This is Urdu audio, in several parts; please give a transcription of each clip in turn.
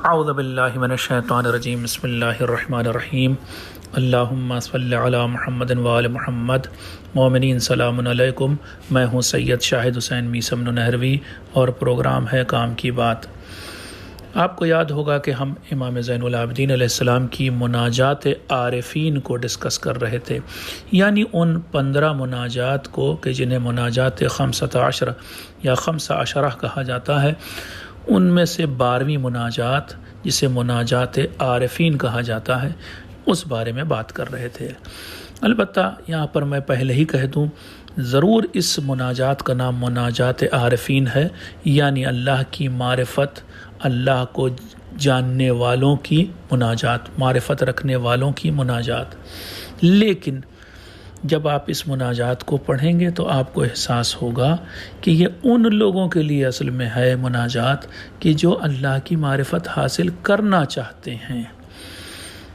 اعوذ باللہ من الشیطان الرجیم بسم اللہ الرحمن الرحیم اللہم صلی علی محمد وآل محمد۔ مومنین سلام علیکم، میں ہوں سید شاہد حسین میثم نہروی اور پروگرام ہے کام کی بات۔ آپ کو یاد ہوگا کہ ہم امام زین العابدین علیہ السلام کی مناجات عارفین کو ڈسکس کر رہے تھے، یعنی ان 15 مناجات کو کہ جنہیں مناجات 15 یا 15 کہا جاتا ہے، ان میں سے 12ویں مناجات جسے مناجات عارفین کہا جاتا ہے، اس بارے میں بات کر رہے تھے۔ البتہ یہاں پر میں پہلے ہی کہہ دوں، ضرور اس مناجات کا نام مناجات عارفین ہے، یعنی اللہ کی معرفت، اللہ کو جاننے والوں کی مناجات، معرفت رکھنے والوں کی مناجات۔ لیکن جب آپ اس مناجات کو پڑھیں گے تو آپ کو احساس ہوگا کہ یہ ان لوگوں کے لیے اصل میں ہے مناجات کہ جو اللہ کی معرفت حاصل کرنا چاہتے ہیں،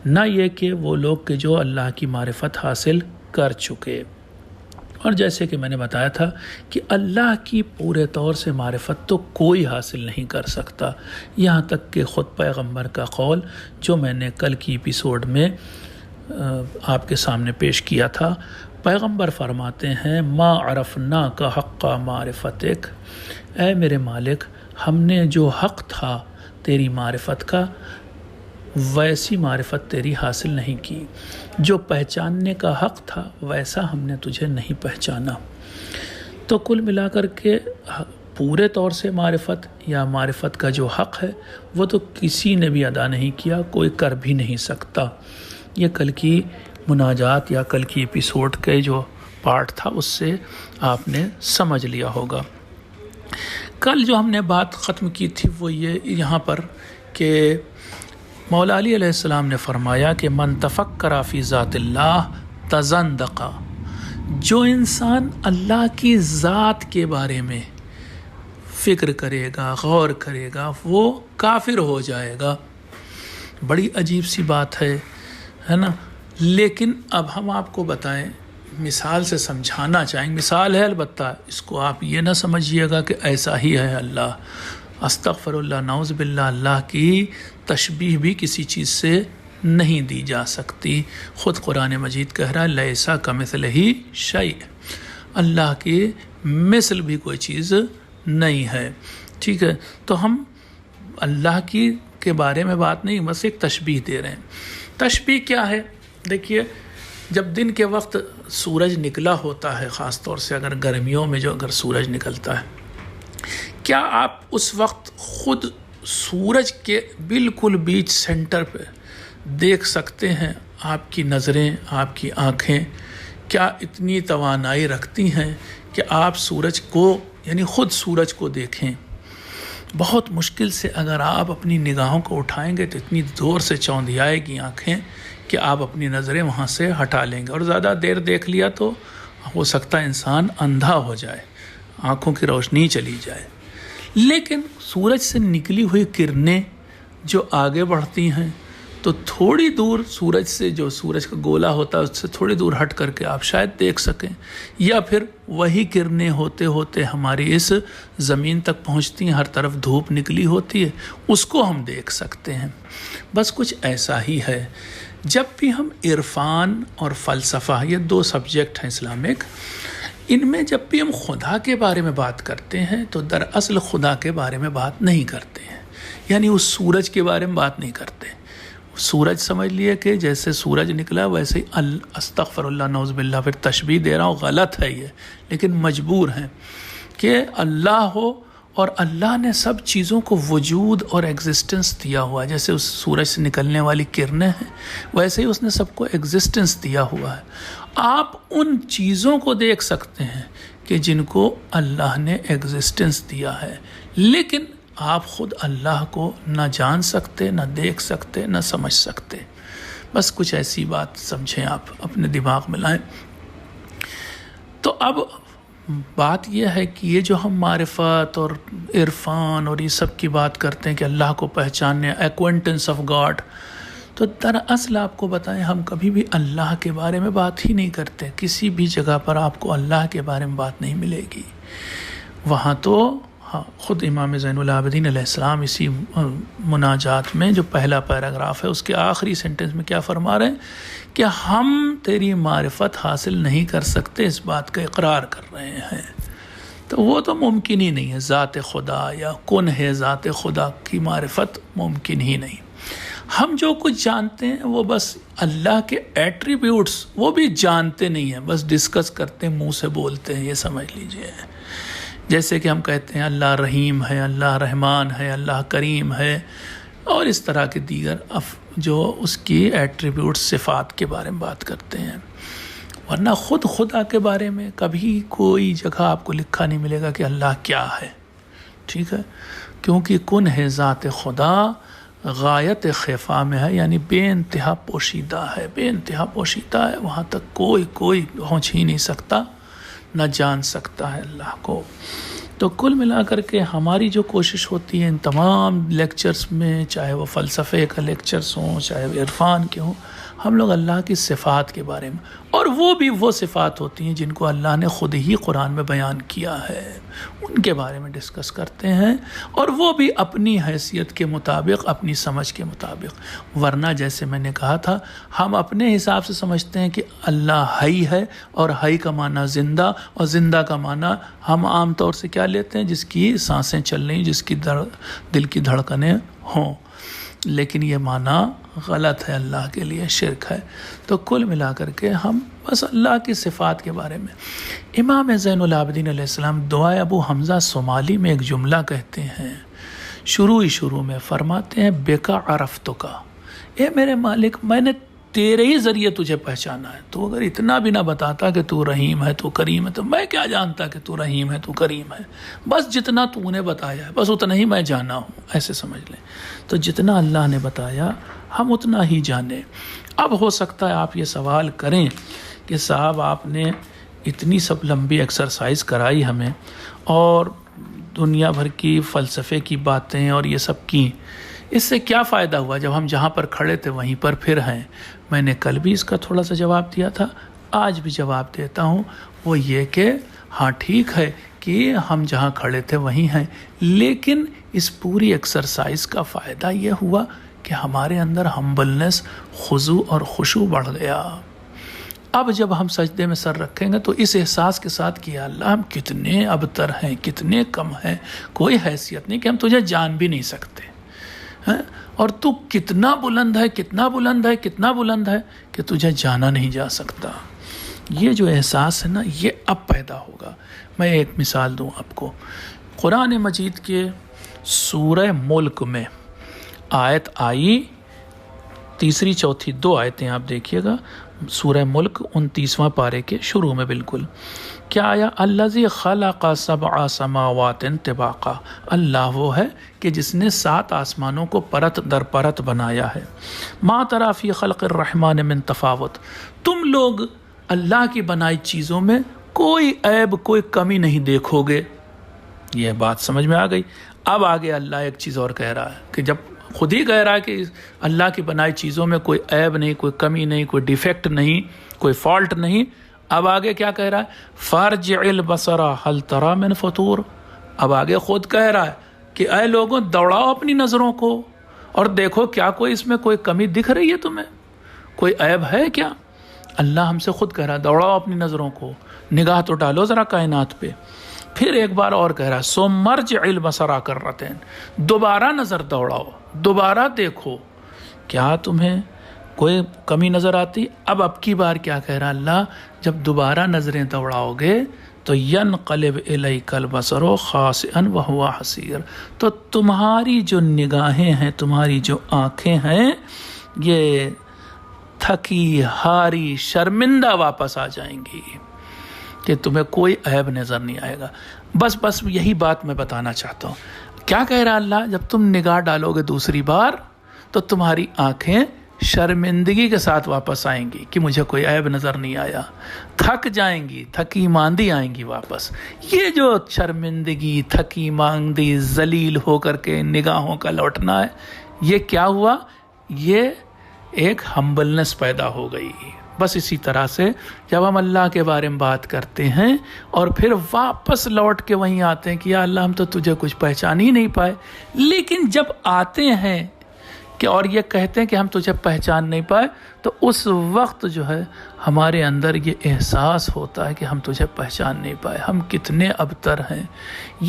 نہ یہ کہ وہ لوگ کہ جو اللہ کی معرفت حاصل کر چکے۔ اور جیسے کہ میں نے بتایا تھا کہ اللہ کی پورے طور سے معرفت تو کوئی حاصل نہیں کر سکتا، یہاں تک کہ خود پیغمبر کا قول جو میں نے کل کی ایپیسوڈ میں آپ کے سامنے پیش کیا تھا، پیغمبر فرماتے ہیں ما عرفنا کا حق معرفتک، اے میرے مالک، ہم نے جو حق تھا تیری معرفت کا ویسی معرفت تیری حاصل نہیں کی، جو پہچاننے کا حق تھا ویسا ہم نے تجھے نہیں پہچانا۔ تو کل ملا کر کے پورے طور سے معرفت یا معرفت کا جو حق ہے وہ تو کسی نے بھی ادا نہیں کیا، کوئی کر بھی نہیں سکتا۔ یہ کل کی مناجات یا کل کی ایپیسوڈ کے جو پارٹ تھا اس سے آپ نے سمجھ لیا ہوگا۔ کل جو ہم نے بات ختم کی تھی وہ یہ یہاں پر کہ مولا علی علیہ السلام نے فرمایا کہ من تفکر فی ذات اللہ تزندق، جو انسان اللہ کی ذات کے بارے میں فکر کرے گا، غور کرے گا، وہ کافر ہو جائے گا۔ بڑی عجیب سی بات ہے نا؟ لیکن اب ہم آپ کو بتائیں، مثال سے سمجھانا چاہیں گے، مثال ہے البتہ اس کو آپ یہ نہ سمجھیے گا کہ ایسا ہی ہے اللہ، استغفر اللہ، نعوذ باللہ، اللہ کی تشبیہ بھی کسی چیز سے نہیں دی جا سکتی۔ خود قرآن مجید کہہ رہا ہے لیسا کمثلہ شیء، اللہ کی مثل بھی کوئی چیز نہیں ہے، ٹھیک ہے؟ تو ہم اللہ کی کے بارے میں بات نہیں، بس ایک تشبیہ دے رہے ہیں۔ تشبیہ کیا ہے؟ دیکھیے، جب دن کے وقت سورج نکلا ہوتا ہے، خاص طور سے اگر گرمیوں میں جو اگر سورج نکلتا ہے، کیا آپ اس وقت خود سورج کے بالکل بیچ سینٹر پہ دیکھ سکتے ہیں؟ آپ کی نظریں، آپ کی آنکھیں کیا اتنی توانائی رکھتی ہیں کہ آپ سورج کو، یعنی خود سورج کو دیکھیں؟ بہت مشکل سے اگر آپ اپنی نگاہوں کو اٹھائیں گے تو اتنی زور سے چوندھیائے گی آنکھیں کہ آپ اپنی نظریں وہاں سے ہٹا لیں گے، اور زیادہ دیر دیکھ لیا تو ہو سکتا ہے انسان اندھا ہو جائے، آنکھوں کی روشنی چلی جائے۔ لیکن سورج سے نکلی ہوئی کرنیں جو آگے بڑھتی ہیں تو تھوڑی دور سورج سے، جو سورج کا گولا ہوتا ہے اس سے تھوڑی دور ہٹ کر کے آپ شاید دیکھ سکیں، یا پھر وہی کرنیں ہوتے ہوتے ہماری اس زمین تک پہنچتی ہیں، ہر طرف دھوپ نکلی ہوتی ہے، اس کو ہم دیکھ سکتے ہیں۔ بس کچھ ایسا ہی ہے، جب بھی ہم عرفان اور فلسفہ، یہ 2 سبجیکٹ ہیں اسلامک، ان میں جب بھی ہم خدا کے بارے میں بات کرتے ہیں تو دراصل خدا کے بارے میں بات نہیں کرتے ہیں، یعنی اس سورج کے بارے میں بات نہیں کرتے۔ سورج سمجھ لیے کہ جیسے سورج نکلا ویسے ہی استغفر اللہ، نعوذ باللہ، پھر تشبیہ دے رہا ہوں، غلط ہے یہ، لیکن مجبور ہیں کہ اللہ ہو اور اللہ نے سب چیزوں کو وجود اور ایگزسٹنس دیا ہوا ہے، جیسے اس سورج سے نکلنے والی کرنیں ہیں ویسے ہی اس نے سب کو ایگزسٹنس دیا ہوا ہے۔ آپ ان چیزوں کو دیکھ سکتے ہیں کہ جن کو اللہ نے ایگزسٹنس دیا ہے، لیکن آپ خود اللہ کو نہ جان سکتے، نہ دیکھ سکتے، نہ سمجھ سکتے۔ بس کچھ ایسی بات سمجھیں، آپ اپنے دماغ میں لائیں۔ تو اب بات یہ ہے کہ یہ جو ہم معرفت اور عرفان اور یہ سب کی بات کرتے ہیں کہ اللہ کو پہچاننے، ایکوینٹنس آف گاڈ، تو دراصل آپ کو بتائیں ہم کبھی بھی اللہ کے بارے میں بات ہی نہیں کرتے۔ کسی بھی جگہ پر آپ کو اللہ کے بارے میں بات نہیں ملے گی، وہاں تو ہاں خود امام زین العابدین علیہ السلام اسی مناجات میں جو پہلا پیراگراف ہے اس کے آخری سینٹنس میں کیا فرما رہے ہیں کہ ہم تیری معرفت حاصل نہیں کر سکتے، اس بات کا اقرار کر رہے ہیں۔ تو وہ تو ممکن ہی نہیں ہے، ذات خدا یا کن ہے ذات خدا کی معرفت ممکن ہی نہیں۔ ہم جو کچھ جانتے ہیں وہ بس اللہ کے ایٹریبیوٹس، وہ بھی جانتے نہیں ہیں، بس ڈسکس کرتے ہیں، منہ سے بولتے ہیں، یہ سمجھ لیجئے۔ جیسے کہ ہم کہتے ہیں اللہ رحیم ہے، اللہ رحمان ہے، اللہ کریم ہے، اور اس طرح کے دیگر جو اس کی ایٹریبیوٹ صفات کے بارے میں بات کرتے ہیں، ورنہ خود خدا کے بارے میں کبھی کوئی جگہ آپ کو لکھا نہیں ملے گا کہ اللہ کیا ہے، ٹھیک ہے؟ کیونکہ کن ہے ذات خدا غایت خفا میں ہے، یعنی بے انتہا پوشیدہ ہے، بے انتہا پوشیدہ ہے، وہاں تک کوئی پہنچ ہی نہیں سکتا، نہ جان سکتا ہے اللہ کو۔ تو کل ملا کر کے ہماری جو کوشش ہوتی ہے ان تمام لیکچرز میں، چاہے وہ فلسفے کا لیکچرز ہوں، چاہے وہ عرفان کے ہوں، ہم لوگ اللہ کی صفات کے بارے میں، اور وہ بھی وہ صفات ہوتی ہیں جن کو اللہ نے خود ہی قرآن میں بیان کیا ہے، ان کے بارے میں ڈسکس کرتے ہیں، اور وہ بھی اپنی حیثیت کے مطابق، اپنی سمجھ کے مطابق۔ ورنہ جیسے میں نے کہا تھا، ہم اپنے حساب سے سمجھتے ہیں کہ اللہ حی ہے، اور حی کا معنی زندہ، اور زندہ کا معنی ہم عام طور سے کیا لیتے ہیں، جس کی سانسیں چل رہی، جس کی دل کی دھڑکنیں ہوں، لیکن یہ معنی غلط ہے، اللہ کے لیے شرک ہے۔ تو کل ملا کر کے ہم بس اللہ کی صفات کے بارے میں۔ امام زین العابدین علیہ السلام دعائے ابو حمزہ صومالی میں ایک جملہ کہتے ہیں، شروع میں فرماتے ہیں بیکا عرفتکا، اے میرے مالک میں نے تیرے ہی ذریعے تجھے پہچانا ہے، تو اگر اتنا بھی نہ بتاتا کہ تو رحیم ہے، تو کریم ہے، تو میں کیا جانتا کہ تو رحیم ہے، تو کریم ہے، بس جتنا تو نے بتایا ہے بس اتنا ہی میں جانا ہوں، ایسے سمجھ لیں۔ تو جتنا اللہ نے بتایا ہم اتنا ہی جانیں۔ اب ہو سکتا ہے آپ یہ سوال کریں کہ صاحب آپ نے اتنی سب لمبی ایکسرسائز کرائی ہمیں، اور دنیا بھر کی فلسفے کی باتیں اور یہ سب کی، اس سے کیا فائدہ ہوا جب ہم جہاں پر کھڑے تھے وہیں پر پھر ہیں؟ میں نے کل بھی اس کا تھوڑا سا جواب دیا تھا، آج بھی جواب دیتا ہوں، وہ یہ کہ ہاں ٹھیک ہے کہ ہم جہاں کھڑے تھے وہیں ہیں، لیکن اس پوری ایکسرسائز کا فائدہ یہ ہوا کہ ہمارے اندر ہمبلنس، خضوع اور خشوع بڑھ گیا۔ اب جب ہم سجدے میں سر رکھیں گے تو اس احساس کے ساتھ کہ یا اللہ ہم کتنے ابتر ہیں، کتنے کم ہیں، کوئی حیثیت نہیں کہ ہم تجھے جان بھی نہیں سکتے، اور تو کتنا بلند ہے، کتنا بلند ہے، کتنا بلند ہے کہ تجھے جانا نہیں جا سکتا۔ یہ جو احساس ہے نا، یہ اب پیدا ہوگا۔ میں ایک مثال دوں آپ کو، قرآن مجید کے سورہ ملک میں آیت آئی، تیسری چوتھی دو آیتیں آپ دیکھیے گا، سورہ ملک 29واں پارے کے شروع میں بالکل کیا آیا، الذی خلق سبع سماوات طباقا، اللہ وہ ہے کہ جس نے 7 آسمانوں کو پرت در پرت بنایا ہے، ما تری فی خلق الرحمن من تفاوت، تم لوگ اللہ کی بنائی چیزوں میں کوئی عیب، کوئی کمی نہیں دیکھو گے۔ یہ بات سمجھ میں آ گئی۔ اب آگے اللہ ایک چیز اور کہہ رہا ہے کہ جب خود ہی کہہ رہا ہے کہ اللہ کی بنائی چیزوں میں کوئی عیب نہیں، کوئی کمی نہیں، کوئی ڈیفیکٹ نہیں، کوئی فالٹ نہیں، اب آگے کیا کہہ رہا ہے، فارجع البصر هل ترى من فطور، اب آگے خود کہہ رہا ہے کہ اے لوگوں دوڑاؤ اپنی نظروں کو اور دیکھو کیا کوئی اس میں کوئی کمی دکھ رہی ہے تمہیں، کوئی عیب ہے کیا؟ اللہ ہم سے خود کہہ رہا ہے دوڑاؤ اپنی نظروں کو، نگاہ تو ڈالو ذرا کائنات پہ۔ پھر ایک بار اور کہہ رہا ہے ثم ارجع البصر کرتین، دوبارہ نظر دوڑاؤ، دوبارہ دیکھو کیا تمہیں کوئی کمی نظر آتی۔ اب کی بار کیا کہہ رہا اللہ، جب دوبارہ نظریں دوڑاؤ گے تو ینقلب الیک البصر خاسئا وهو حسیر، تو تمہاری جو نگاہیں ہیں، تمہاری جو آنکھیں ہیں، یہ تھکی ہاری شرمندہ واپس آ جائیں گی کہ تمہیں کوئی عیب نظر نہیں آئے گا۔ بس یہی بات میں بتانا چاہتا ہوں۔ کیا کہہ رہا اللہ، جب تم نگاہ ڈالو گے دوسری بار تو تمہاری آنکھیں شرمندگی کے ساتھ واپس آئیں گی کہ مجھے کوئی عیب نظر نہیں آیا، تھک جائیں گی، تھکی ماندی آئیں گی واپس۔ یہ جو شرمندگی، تھکی ماندی، ذلیل ہو کر کے نگاہوں کا لوٹنا ہے، یہ کیا ہوا، یہ ایک ہمبلنس پیدا ہو گئی۔ بس اسی طرح سے جب ہم اللہ کے بارے میں بات کرتے ہیں اور پھر واپس لوٹ کے وہیں آتے ہیں کہ یا اللہ ہم تو تجھے کچھ پہچان ہی نہیں پائے، لیکن جب آتے ہیں کہ اور یہ کہتے ہیں کہ ہم تجھے پہچان نہیں پائے، تو اس وقت جو ہے ہمارے اندر یہ احساس ہوتا ہے کہ ہم تجھے پہچان نہیں پائے، ہم کتنے ابتر ہیں۔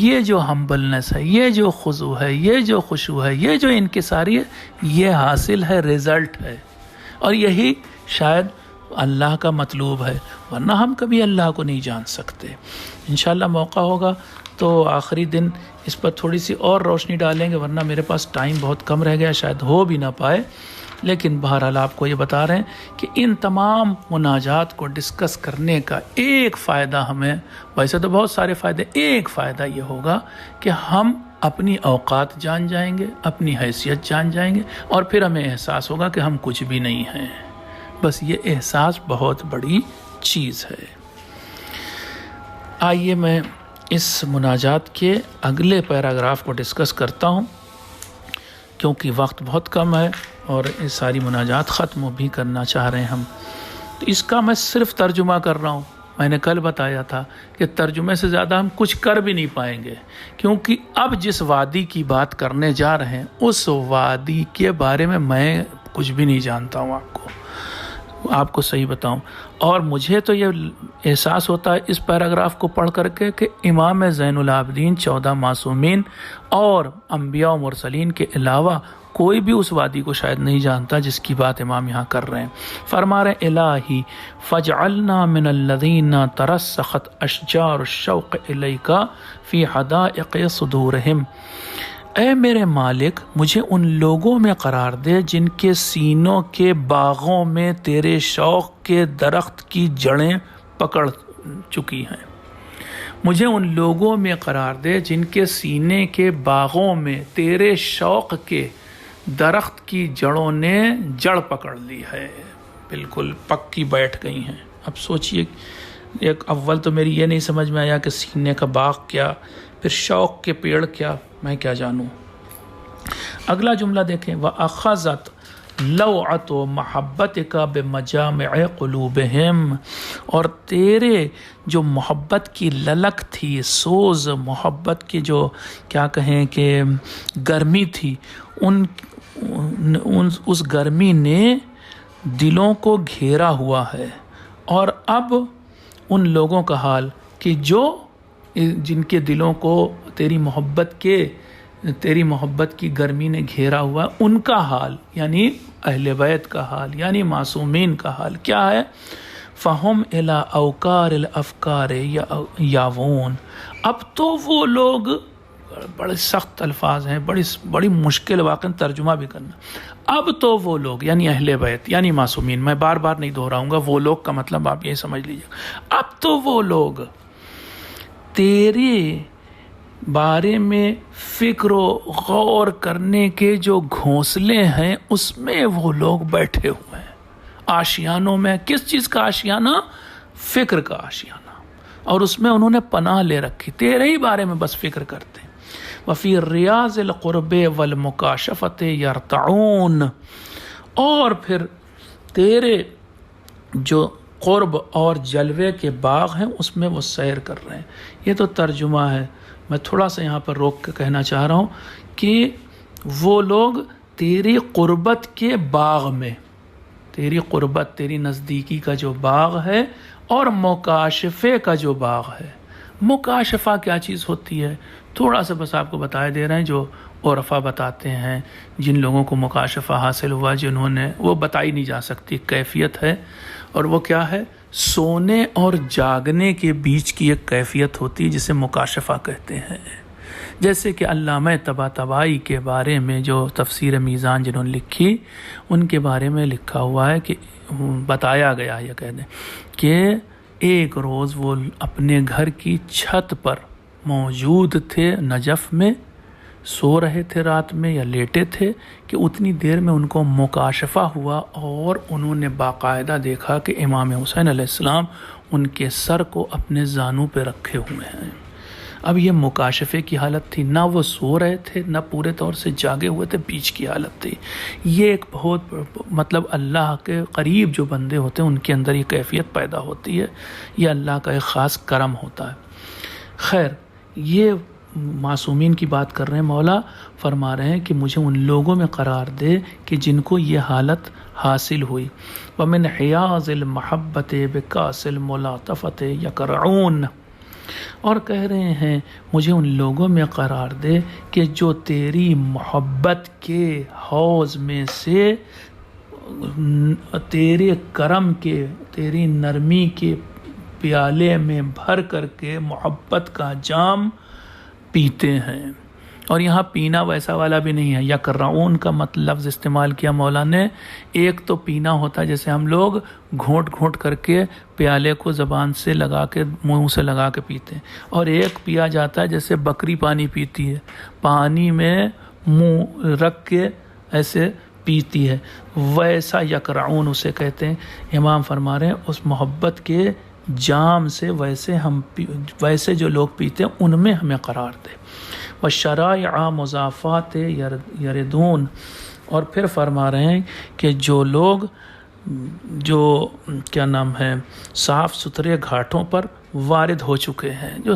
یہ جو ہمبلنس ہے، یہ جو خضوع ہے، یہ جو خشوع ہے، یہ جو انکساری ہے، یہ حاصل ہے، رزلٹ ہے، اور یہی شاید اللہ کا مطلوب ہے، ورنہ ہم کبھی اللہ کو نہیں جان سکتے۔ انشاءاللہ موقع ہوگا تو آخری دن اس پر تھوڑی سی اور روشنی ڈالیں گے، ورنہ میرے پاس ٹائم بہت کم رہ گیا، شاید ہو بھی نہ پائے، لیکن بہرحال آپ کو یہ بتا رہے ہیں کہ ان تمام مناجات کو ڈسکس کرنے کا ایک فائدہ ہمیں، ویسے تو بہت سارے فائدے، ایک فائدہ یہ ہوگا کہ ہم اپنی اوقات جان جائیں گے، اپنی حیثیت جان جائیں گے، اور پھر ہمیں احساس ہوگا کہ ہم کچھ بھی نہیں ہیں۔ بس یہ احساس بہت بڑی چیز ہے۔ آئیے میں اس مناجات کے اگلے پیراگراف کو ڈسکس کرتا ہوں، کیونکہ وقت بہت کم ہے اور یہ ساری مناجات ختم بھی کرنا چاہ رہے ہیں ہم، تو اس کا میں صرف ترجمہ کر رہا ہوں۔ میں نے کل بتایا تھا کہ ترجمے سے زیادہ ہم کچھ کر بھی نہیں پائیں گے، کیونکہ اب جس وادی کی بات کرنے جا رہے ہیں اس وادی کے بارے میں کچھ بھی نہیں جانتا ہوں، آپ کو صحیح بتاؤں، اور مجھے تو یہ احساس ہوتا ہے اس پیراگراف کو پڑھ کر کے کہ امام زین العابدین 14 معصومین اور انبیاء و مرسلین کے علاوہ کوئی بھی اس وادی کو شاید نہیں جانتا جس کی بات امام یہاں کر رہے ہیں۔ فرما رہے ہیں الہی فجعلنا من الذین ترسخت اشجار الشوق الیک فی حدائق صدورہم، اے میرے مالک مجھے ان لوگوں میں قرار دے جن کے سینوں کے باغوں میں تیرے شوق کے درخت کی جڑیں پکڑ چکی ہیں، مجھے ان لوگوں میں قرار دے جن کے سینے کے باغوں میں تیرے شوق کے درخت کی جڑوں نے جڑ پکڑ لی ہے، بالکل پکی بیٹھ گئی ہیں۔ اب سوچئے، ایک اول تو میری یہ نہیں سمجھ میں آیا کہ سینے کا باغ کیا، پھر شوق کے پیڑ کیا، میں کیا جانوں۔ اگلا جملہ دیکھیں، وَأَخَذَتْ لَوْعَةُ مَحَبَّتِكَ بِمَجَامِعِ قُلُوبِهِمْ، اور تیرے جو محبت کی للک تھی، سوز محبت کی جو کیا کہیں کہ گرمی تھی، اس گرمی نے دلوں کو گھیرا ہوا ہے، اور اب ان لوگوں کا حال کہ جن کے دلوں کو تیری محبت کی گرمی نے گھیرا ہوا، ان کا حال یعنی اہل بیت کا حال یعنی معصومین کا حال کیا ہے؟ فَهُمْ إِلَىٰ أَوْكَارِ الْأَفْكَارِ يَأْوُونَ، اب تو وہ لوگ، بڑے سخت الفاظ ہیں، بڑی مشکل واقعی ترجمہ بھی کرنا، اب تو وہ لوگ یعنی اہل بیت یعنی معصومین، میں بار بار نہیں دہراؤں گا، وہ لوگ کا مطلب آپ یہی سمجھ لیجیے، اب تو وہ لوگ تیرے بارے میں فکر و غور کرنے کے جو گھونسلے ہیں اس میں وہ لوگ بیٹھے ہوئے ہیں، آشیانوں میں۔ کس چیز کا آشیانہ؟ فکر کا آشیانہ، اور اس میں انہوں نے پناہ لے رکھی، تیرے ہی بارے میں بس فکر کرتے ہیں۔ وفی ریاض القرب والمکاشفت یرتعون، اور پھر تیرے جو قرب اور جلوے کے باغ ہیں اس میں وہ سیر کر رہے ہیں۔ یہ تو ترجمہ ہے، میں تھوڑا سا یہاں پر روک کے کہنا چاہ رہا ہوں کہ وہ لوگ تیری قربت کے باغ میں، تیری قربت، تیری نزدیکی کا جو باغ ہے اور مکاشفے کا جو باغ ہے۔ مکاشفہ کیا چیز ہوتی ہے؟ تھوڑا سا بس آپ کو بتائے دے رہے ہیں، جو عرفا بتاتے ہیں، جن لوگوں کو مکاشفہ حاصل ہوا، جنہوں نے، وہ بتائی نہیں جا سکتی کیفیت ہے، اور وہ کیا ہے؟ سونے اور جاگنے کے بیچ کی ایک کیفیت ہوتی ہے جسے مکاشفہ کہتے ہیں۔ جیسے کہ علامہ طباطبائی کے بارے میں جو تفسیر میزان جنہوں نے لکھی، ان کے بارے میں لکھا ہوا ہے کہ بتایا گیا ہے، یہ کہہ دیں کہ ایک روز وہ اپنے گھر کی چھت پر موجود تھے، نجف میں سو رہے تھے رات میں یا لیٹے تھے، کہ اتنی دیر میں ان کو مکاشفہ ہوا اور انہوں نے باقاعدہ دیکھا کہ امام حسین علیہ السلام ان کے سر کو اپنے زانوں پہ رکھے ہوئے ہیں۔ اب یہ مکاشفے کی حالت تھی، نہ وہ سو رہے تھے نہ پورے طور سے جاگے ہوئے تھے، بیچ کی حالت تھی۔ یہ ایک بہت مطلب اللہ کے قریب جو بندے ہوتے ہیں ان کے اندر یہ کیفیت پیدا ہوتی ہے، یہ اللہ کا ایک خاص کرم ہوتا ہے۔ خیر، یہ معصومین کی بات کر رہے ہیں، مولا فرما رہے ہیں کہ مجھے ان لوگوں میں قرار دے کہ جن کو یہ حالت حاصل ہوئی۔ وَمِنْ حِيَاضِ الْمَحَبَّةِ بِكَاسِ الْمُلَاطَفَةِ يَقْرَعُونَ، اور کہہ رہے ہیں مجھے ان لوگوں میں قرار دے کہ جو تیری محبت کے حوض میں سے، تیرے کرم کے، تیری نرمی کے پیالے میں بھر کر کے محبت کا جام پیتے ہیں۔ اور یہاں پینا ویسا والا بھی نہیں ہے، یقرعون کا لفظ استعمال کیا مولا نے۔ ایک تو پینا ہوتا ہے جیسے ہم لوگ گھونٹ گھونٹ کر کے پیالے کو زبان سے لگا کے، منہ سے لگا کے پیتے ہیں، اور ایک پیا جاتا ہے جیسے بکری پانی پیتی ہے، پانی میں منہ رکھ کے ایسے پیتی ہے، ویسا یقرعون اسے کہتے ہیں۔ امام فرما رہے ہیں اس محبت کے جام سے ویسے جو لوگ پیتے ہیں ان میں ہمیں قرار دے۔ وَالشَّرَائِعَ مُضَافَاتِ یردون، اور پھر فرما رہے ہیں کہ جو لوگ جو کیا نام ہے صاف ستھرے گھاٹوں پر وارد ہو چکے ہیں، جو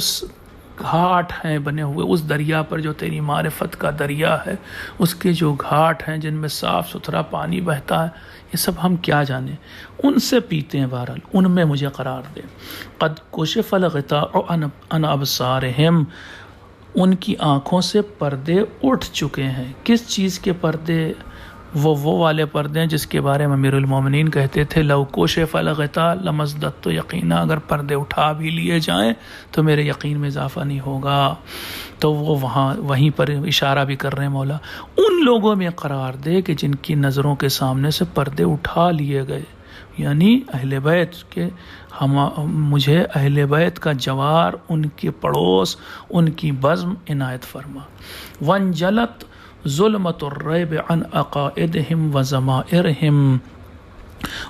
گھاٹ ہیں بنے ہوئے اس دریا پر جو تیری معرفت کا دریا ہے، اس کے جو گھاٹ ہیں جن میں صاف ستھرا پانی بہتا ہے، یہ سب ہم کیا جانیں، ان سے پیتے ہیں، بہرحال ان میں مجھے قرار دے۔ قد کشف الغطاء عن ابصارہم، ان کی آنکھوں سے پردے اٹھ چکے ہیں۔ کس چیز کے پردے؟ وہ والے پردے ہیں جس کے بارے میں امیر المومنین کہتے تھے لو کشف الغطاء لمزددت یقینا، اگر پردے اٹھا بھی لیے جائیں تو میرے یقین میں اضافہ نہیں ہوگا۔ تو وہ وہیں پر اشارہ بھی کر رہے ہیں مولا، ان لوگوں میں قرار دے کہ جن کی نظروں کے سامنے سے پردے اٹھا لیے گئے، یعنی اہل بیت کے، مجھے اہل بیت کا جوار، ان کے پڑوس، ان کی بزم عنایت فرما۔ وانجلت ظلمت الریب عن عقائدہم وضمائرہم،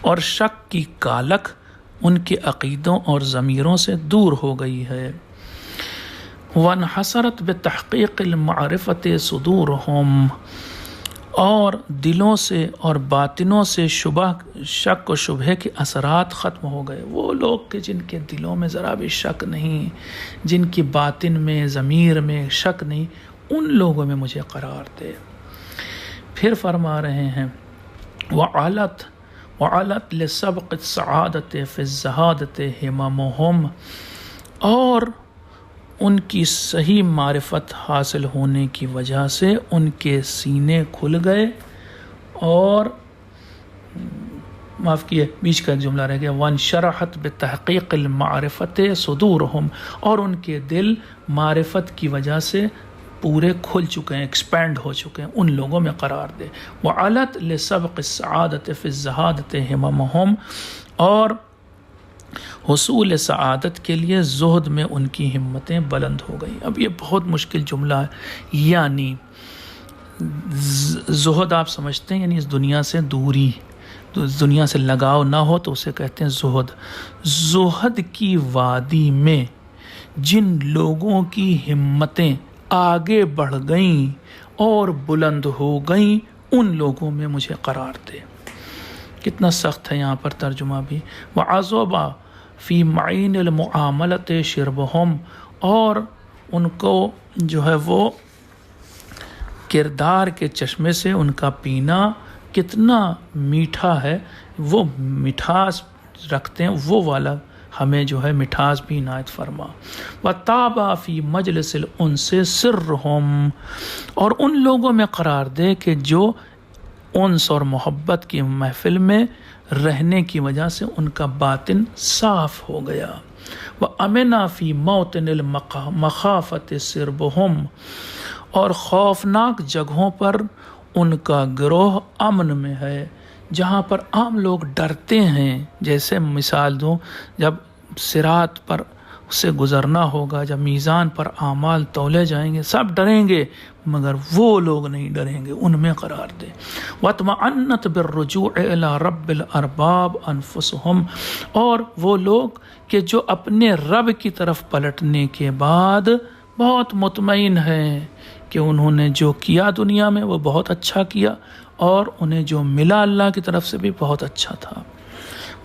اور شک کی کالک ان کے عقیدوں اور ضمیروں سے دور ہو گئی ہے۔ وانحصرت بتحقیق المعرفت صدورہم، اور دلوں سے اور باطنوں سے شک و شبہ کے اثرات ختم ہو گئے۔ وہ لوگ کہ جن کے دلوں میں ذرا بھی شک نہیں، جن کی باطن میں ضمیر میں شک نہیں، ان لوگوں میں مجھے قرار دے۔ پھر فرما رہے ہیں وعلت لسبق السعادت فی الزہادت ہممہم، اور ان کی صحیح معرفت حاصل ہونے کی وجہ سے ان کے سینے کھل گئے، اور معاف کیے بیچ کا جملہ رہ گیا، وانشرحت بتحقیق المعرفت صدورہم، اور ان کے دل معرفت کی وجہ سے پورے کھل چکے ہیں، ایکسپینڈ ہو چکے ہیں، ان لوگوں میں قرار دے۔ وعلت لسبق السعادت فی الزہادت ہممہم، اور حصول سعادت کے لیے زہد میں ان کی ہمتیں بلند ہو گئیں۔ اب یہ بہت مشکل جملہ ہے، یعنی زہد آپ سمجھتے ہیں یعنی اس دنیا سے دوری، اس دنیا سے لگاؤ نہ ہو تو اسے کہتے ہیں زہد۔ زہد کی وادی میں جن لوگوں کی ہمتیں آگے بڑھ گئیں اور بلند ہو گئیں، ان لوگوں میں مجھے قرار دے۔ کتنا سخت ہے یہاں پر ترجمہ بھی۔ وعذبا فی معین المعاملت شربہم، اور ان کو جو ہے وہ کردار کے چشمے سے ان کا پینا کتنا میٹھا ہے، وہ مٹھاس رکھتے ہیں، وہ والا ہمیں جو ہے مٹھاس بھی عنایت فرما۔ وَطَابَ فِي مَجْلِسِ الْأُنْسِ سِرُّهُمْ، اور ان لوگوں میں قرار دے کہ جو انس اور محبت کی محفل میں رہنے کی وجہ سے ان کا باطن صاف ہو گیا۔ وَأَمِنَا فِي مَوْطِنِ الْمَخَافَةِ سِرْبُهُمْ، اور خوفناک جگہوں پر ان کا گروہ امن میں ہے، جہاں پر عام لوگ ڈرتے ہیں۔ جیسے مثال دوں، جب صراط پر سے گزرنا ہوگا، جب میزان پر اعمال تولے جائیں گے، سب ڈریں گے، مگر وہ لوگ نہیں ڈریں گے، ان میں قرار دے۔ وَاطْمَأَنَّتْ بِالرُّجُوعِ إِلَىٰ رَبِّ الْأَرْبَابِ أَنفُسُهُمْ، اور وہ لوگ کہ جو اپنے رب کی طرف پلٹنے کے بعد بہت مطمئن ہیں کہ انہوں نے جو کیا دنیا میں وہ بہت اچھا کیا، اور انہیں جو ملا اللہ کی طرف سے بھی بہت اچھا تھا۔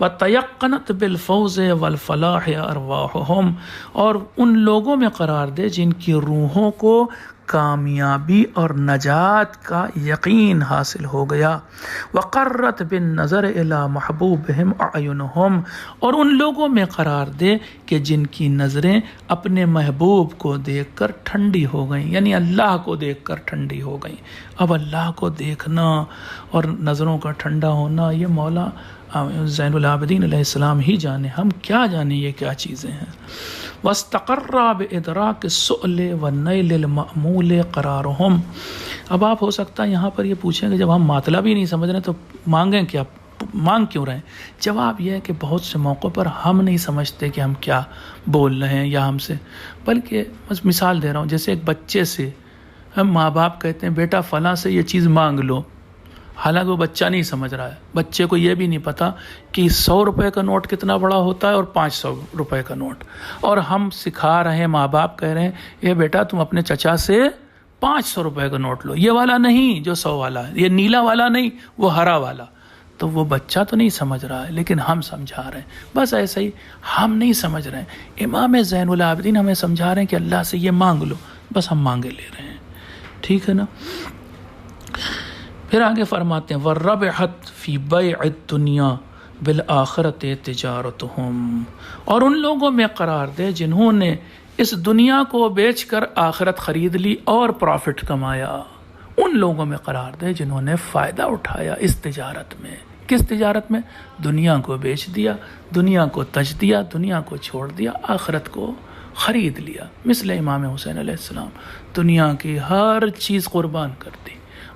وَتَيَقَّنَتْ بِالْفَوْزِ وَالْفَلَاحِ أَرْوَاحُهُمْ، اور ان لوگوں میں قرار دے جن کی روحوں کو کامیابی اور نجات کا یقین حاصل ہو گیا۔ وَقَرَّتْ بِالنَّظَرِ إِلَى مَحْبُوبِهِمْ أَعْيُنُهُمْ، اور ان لوگوں میں قرار دے کہ جن کی نظریں اپنے محبوب کو دیکھ کر ٹھنڈی ہو گئیں، یعنی اللہ کو دیکھ کر ٹھنڈی ہو گئیں۔ اب اللہ کو دیکھنا اور نظروں کا ٹھنڈا ہونا یہ مولا زین العابدین علیہ السلام ہی جانے، ہم کیا جانے یہ کیا چیزیں ہیں۔ وَاسْتَقَرَّ بِإِدْرَاكِ السُّؤْلِ وَالنَّيْلِ الْمَأْمُولِ قَرَارُهُمْ، اب آپ ہو سکتا ہے یہاں پر یہ پوچھیں کہ جب ہم مطلب ہی نہیں سمجھ رہے تو مانگیں کیا، مانگ کیوں رہے ہیں؟ جواب یہ ہے کہ بہت سے موقعوں پر ہم نہیں سمجھتے کہ ہم کیا بول رہے ہیں یا ہم سے، بلکہ بس مثال دے رہا ہوں، جیسے ایک بچے سے ہم ماں باپ کہتے ہیں بیٹا فلاں سے یہ چیز مانگ لو، حالانکہ وہ بچہ نہیں سمجھ رہا ہے، بچے کو یہ بھی نہیں پتا کہ 100 روپے کا نوٹ کتنا بڑا ہوتا ہے اور 500 روپے کا نوٹ، اور ہم سکھا رہے ہیں، ماں باپ کہہ رہے ہیں یہ بیٹا تم اپنے چچا سے 500 روپے کا نوٹ لو، یہ والا نہیں جو 100 والا ہے، یہ نیلا والا نہیں وہ ہرا والا، تو وہ بچہ تو نہیں سمجھ رہا ہے لیکن ہم سمجھا رہے ہیں۔ بس ایسے ہی ہم نہیں سمجھ رہے ہیں، امام زین العابدین ہمیں سمجھا رہے ہیں کہ اللہ سے یہ مانگ لو، بس ہم مانگے لے رہے ہیں، ٹھیک ہے نا۔ پھر آگے فرماتے ہیں وَالرَّبِحَتْ فِي بَيْعِ الدُّنْيَا بِالْآخِرَةِ تِجَارَتُهُمْ، اور ان لوگوں میں قرار دے جنہوں نے اس دنیا کو بیچ کر آخرت خرید لی اور پروفٹ کمایا، ان لوگوں میں قرار دے جنہوں نے فائدہ اٹھایا اس تجارت میں۔ کس تجارت میں؟ دنیا کو بیچ دیا، دنیا کو تج دیا، دنیا کو چھوڑ دیا، آخرت کو خرید لیا، مثل امام حسین علیہ السلام، دنیا کی ہر چیز قربان کر دی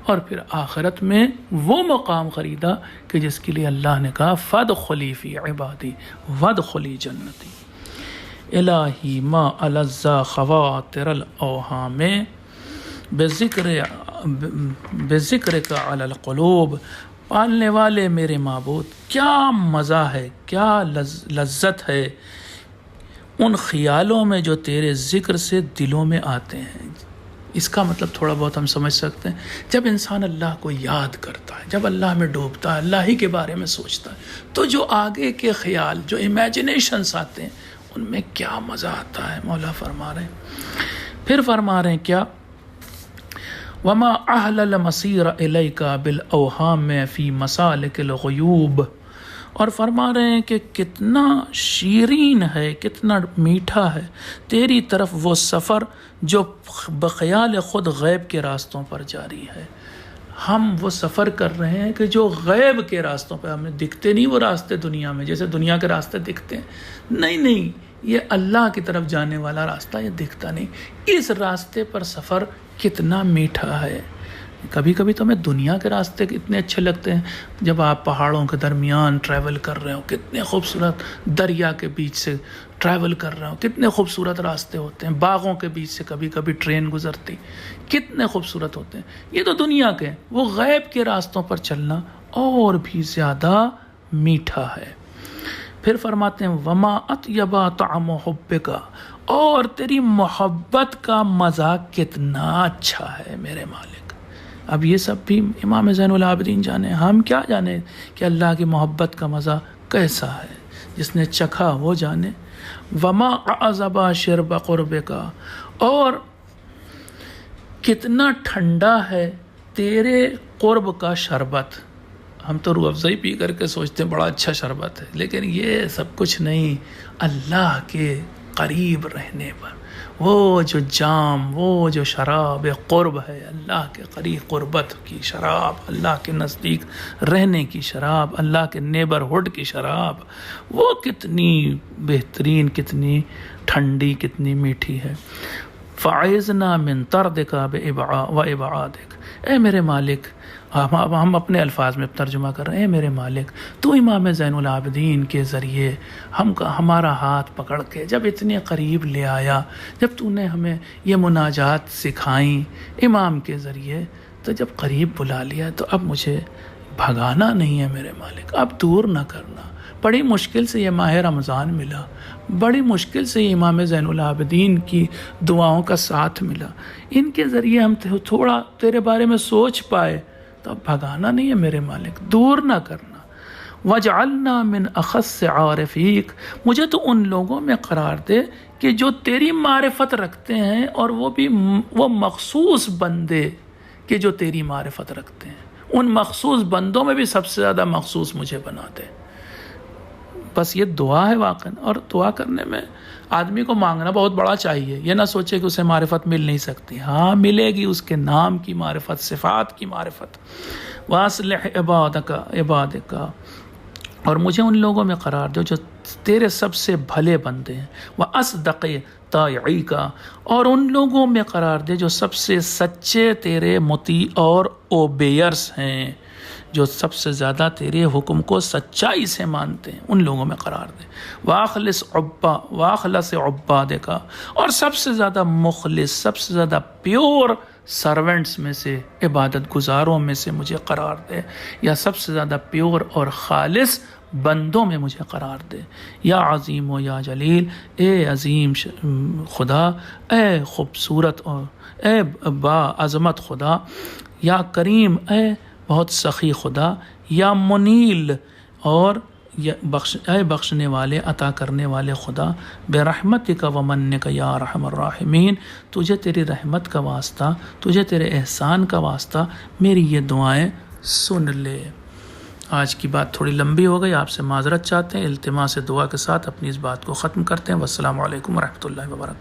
اور پھر آخرت میں وہ مقام خریدا کہ جس کے لیے اللہ نے کہا فَادْخُلِي فِي عِبَادِي وَادْخُلِي جَنَّتِي۔ الہی ما الزا خواطر الاوہام بذکر کا علی القلوب، پالنے والے میرے معبود کیا مزہ ہے، کیا لذت ہے ان خیالوں میں جو تیرے ذکر سے دلوں میں آتے ہیں۔ اس کا مطلب تھوڑا بہت ہم سمجھ سکتے ہیں، جب انسان اللہ کو یاد کرتا ہے، جب اللہ میں ڈوبتا ہے، اللہ ہی کے بارے میں سوچتا ہے، تو جو آگے کے خیال، جو امیجنیشنز آتے ہیں، ان میں کیا مزہ آتا ہے، مولا فرما رہے ہیں۔ پھر فرما رہے ہیں کیا وَمَا أَهْلَ الْمَصِيرَ إِلَيْكَ بِالْأَوْهَامِ فِي مَسَالِكِ الْغُيُوبِ، اور فرما رہے ہیں کہ کتنا شیرین ہے، کتنا میٹھا ہے تیری طرف وہ سفر جو بخیال خود غیب کے راستوں پر جاری ہے۔ ہم وہ سفر کر رہے ہیں کہ جو غیب کے راستوں پہ، ہمیں دکھتے نہیں وہ راستے دنیا میں، جیسے دنیا کے راستے دکھتے ہیں، نہیں، یہ اللہ کی طرف جانے والا راستہ یہ دکھتا نہیں۔ اس راستے پر سفر کتنا میٹھا ہے۔ کبھی کبھی تو ہمیں دنیا کے راستے اتنے اچھے لگتے ہیں، جب آپ پہاڑوں کے درمیان ٹریول کر رہے ہو، کتنے خوبصورت دریا کے بیچ سے ٹریول کر رہے ہو، کتنے خوبصورت راستے ہوتے ہیں، باغوں کے بیچ سے کبھی کبھی ٹرین گزرتی، کتنے خوبصورت ہوتے ہیں۔ یہ تو دنیا کے، وہ غیب کے راستوں پر چلنا اور بھی زیادہ میٹھا ہے۔ پھر فرماتے ہیں وما اطیب طعم حبک، اور تیری محبت کا مزہ کتنا اچھا ہے میرے مالک۔ اب یہ سب بھی امام زین العابدین جانے، ہم کیا جانے کہ اللہ کی محبت کا مزہ کیسا ہے، جس نے چکھا وہ جانے۔ وما اعذب شرب قربک، اور کتنا ٹھنڈا ہے تیرے قرب کا شربت۔ ہم تو روح افزائی پی کر کے سوچتے ہیں بڑا اچھا شربت ہے، لیکن یہ سب کچھ نہیں، اللہ کے قریب رہنے پر وہ جو جام، وہ جو شراب قرب ہے، اللہ کے قریب قربت کی شراب، اللہ کے نزدیک رہنے کی شراب، اللہ کے نیبرہڈ کی شراب، وہ کتنی بہترین، کتنی ٹھنڈی، کتنی میٹھی ہے۔ فَعِذْنَا مِن طَرْدِكَ وَإِبْعَادِكَ، اے میرے مالک، ہم اپنے الفاظ میں ترجمہ کر رہے ہیں، اے میرے مالک تو امام زین العابدین کے ذریعے ہمارا ہاتھ پکڑ کے جب اتنے قریب لے آیا، جب تو نے ہمیں یہ مناجات سکھائیں امام کے ذریعے، تو جب قریب بلا لیا تو اب مجھے بھگانا نہیں ہے میرے مالک، اب دور نہ کرنا، بڑی مشکل سے یہ ماہ رمضان ملا، بڑی مشکل سے یہ امام زین العابدین کی دعاؤں کا ساتھ ملا، ان کے ذریعے ہم تھوڑا تیرے بارے میں سوچ پائے، تو اب بھگانا نہیں ہے میرے مالک، دور نہ کرنا۔ وَجْعَلْنَا مِنْ أَخَصِّ عَارِفِيك، مجھے تو ان لوگوں میں قرار دے کہ جو تیری معرفت رکھتے ہیں، اور وہ بھی وہ مخصوص بندے کہ جو تیری معرفت رکھتے ہیں، ان مخصوص بندوں میں بھی سب سے زیادہ مخصوص مجھے بنا دے۔ بس یہ دعا ہے واقعا، اور دعا کرنے میں آدمی کو مانگنا بہت بڑا چاہیے، یہ نہ سوچے کہ اسے معرفت مل نہیں سکتی، ہاں ملے گی، اس کے نام کی معرفت، صفات کی معرفت۔ وَأَصْلِحْ عِبَادَكَ، اور مجھے ان لوگوں میں قرار دو جو تیرے سب سے بھلے بندے ہیں، وَأَصْدَقِ طَائِعِكَ، اور ان لوگوں میں قرار دے جو سب سے سچے تیرے مطیع اور اوبیئرس ہیں، جو سب سے زیادہ تیرے حکم کو سچائی سے مانتے ہیں، ان لوگوں میں قرار دے۔ وَأَخْلَصِ عُبَّادِكَ، اور سب سے زیادہ مخلص، سب سے زیادہ پیور سرونٹس میں سے، عبادت گزاروں میں سے مجھے قرار دے، یا سب سے زیادہ پیور اور خالص بندوں میں مجھے قرار دے۔ یا عظیم و یا جلیل، اے عظیم خدا، اے خوبصورت اور اے با عظمت خدا، یا کریم، اے بہت سخی خدا، یا منیل، اور اے بخشنے والے، عطا کرنے والے خدا، برحمتک و منک یا ارحم الراحمین، تجھے تیری رحمت کا واسطہ، تجھے تیرے احسان کا واسطہ میری یہ دعائیں سن لے۔ آج کی بات تھوڑی لمبی ہو گئی، آپ سے معذرت چاہتے ہیں، التماس دعا کے ساتھ اپنی اس بات کو ختم کرتے ہیں۔ والسلام علیکم ورحمۃ اللہ وبرکاتہ۔